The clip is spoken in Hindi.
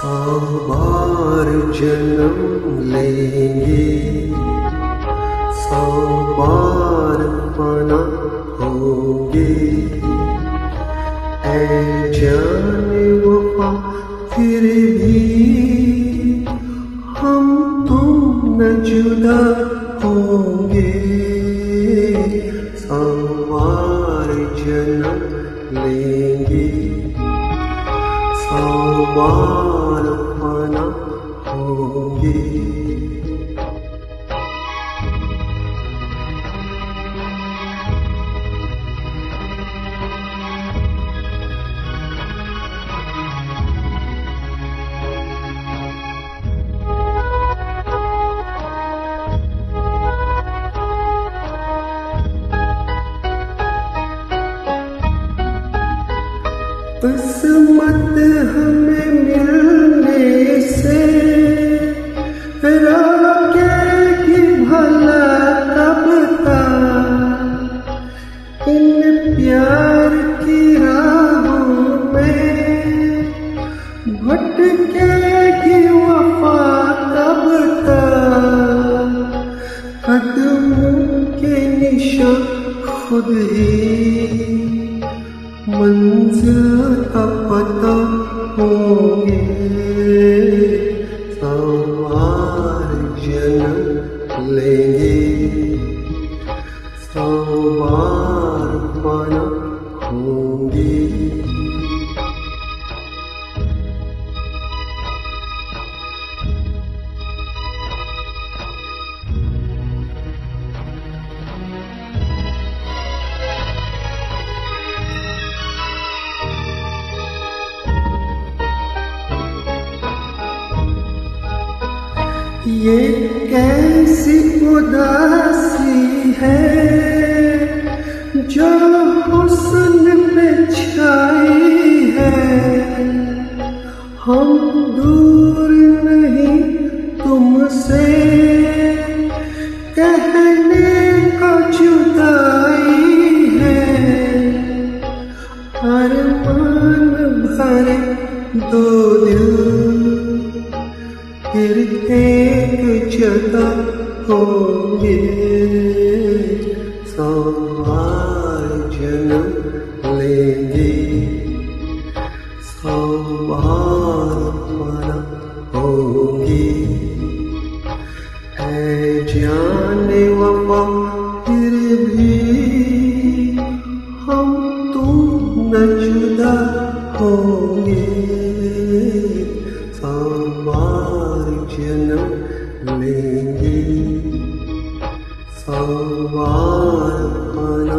100 बार जन्म लेंगे, 100 बार फना होंगे। ऐ जाने वफा फिर भी हम तुम न जुदा होंगे। 100 बार जन्म लेंगे, 100 बार फना होंगे। किस्मत हमें मिलने से रोकेगी भला कब तक। इन प्यार की राहों में भटकेगी वफा कब तक। कदमों के निशान खुद ही मंजिल का पता होंगे। 100 बार जन्म लेंगे, 100 बार फना होंगे। ये कैसी उदासी है जो हुस्न पे छाई है। हम दूर नहीं तुमसे कहने को जुदाई है। अरमान भरे दो दिल फिर एक जगह होंगे। 100 बार जन्म लेंगे, 100 बार फना होंगे। ऐ जाने वफा फिर भी हम तुम न जुदा होंगे। 100 बार जन्म लेंगे, 100 बार फना